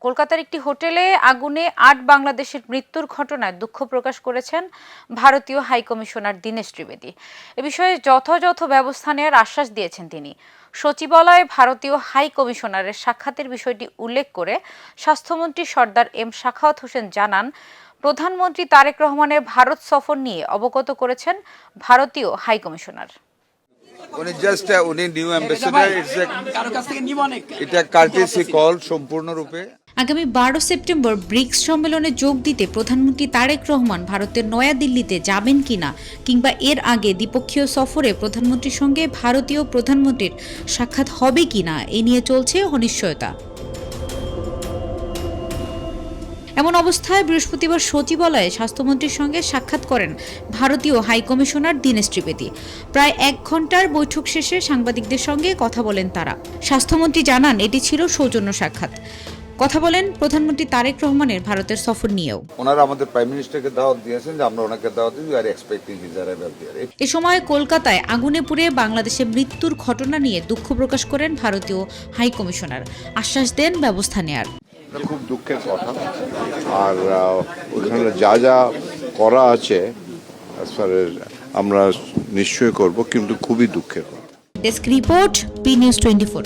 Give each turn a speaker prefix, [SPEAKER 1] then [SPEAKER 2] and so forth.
[SPEAKER 1] কলকাতার একটি হোটেলে আগুনে ৮ বাংলাদেশের মৃত্যুর ঘটনায় দুঃখ প্রকাশ করেছেন ভারতীয় হাইকমিশনার দীনেশ ত্রিবেদী। এ বিষয়ে যথাযথ ব্যবস্থা নেওয়ার আশ্বাস দিয়েছেন তিনি। সচিবালয়ে ভারতীয় হাই কমিশনারের সাক্ষাতের বিষয়টি উল্লেখ করে স্বাস্থ্যমন্ত্রী সর্দার এম সাখাওয়াত হোসেন জানান, প্রধানমন্ত্রী তারেক রহমানের ভারত সফর নিয়ে অবগত করেছেন ভারতীয় হাই কমিশনার।
[SPEAKER 2] উনি নিউ অ্যাম্বাসেডর, এটা কার্টেসি কল সম্পূর্ণরূপে।
[SPEAKER 1] আগামী 12 সেপ্টেম্বর ব্রিক্স সম্মেলনে যোগ দিতে প্রধানমন্ত্রী তারেক রহমান ভারতের নয়াদিল্লিতে যাবেন কিনা, কিংবা এর আগে দ্বিপক্ষীয় সফরে প্রধানমন্ত্রীর সঙ্গে ভারতীয় প্রধানমন্ত্রীর সাক্ষাৎ হবে কিনা এ নিয়ে চলছে অনিশ্চয়তা। এমন অবস্থায় বৃহস্পতিবার সচিবালয়ে স্বাস্থ্যমন্ত্রীর সঙ্গে সাক্ষাৎ করেন ভারতীয় হাইকমিশনার দীনেশ ত্রিবেদী। প্রায় 1 ঘন্টার বৈঠক শেষে সাংবাদিকদের সঙ্গে কথা বলেন তারা। স্বাস্থ্যমন্ত্রী জানান, এটি ছিল সৌজন্য সাক্ষাৎ। কথা বলেন প্রধানমন্ত্রী তারেক রহমানের ভারতের সফর নিয়েও।
[SPEAKER 2] ওনারা আমাদের প্রাইম মিনিস্টারকে দাওয়াত দিয়েছেন যে আমরা ওনাকে দাওয়াত দিই, we are expecting his arrival here.
[SPEAKER 1] এ সময় কলকাতায় আগুনে পুড়ে বাংলাদেশের মৃত্যুর ঘটনা নিয়ে দুঃখ প্রকাশ করেন ভারতীয় হাই কমিশনার। আশ্বাস দেন ব্যবস্থা নেয়ার।
[SPEAKER 3] খুব দুঃখের কথা, আর ওখানে যা যা করা আছে আমরা নিশ্চয়ই করব, কিন্তু খুবই দুঃখের কথা।
[SPEAKER 1] Desk report, P news 24।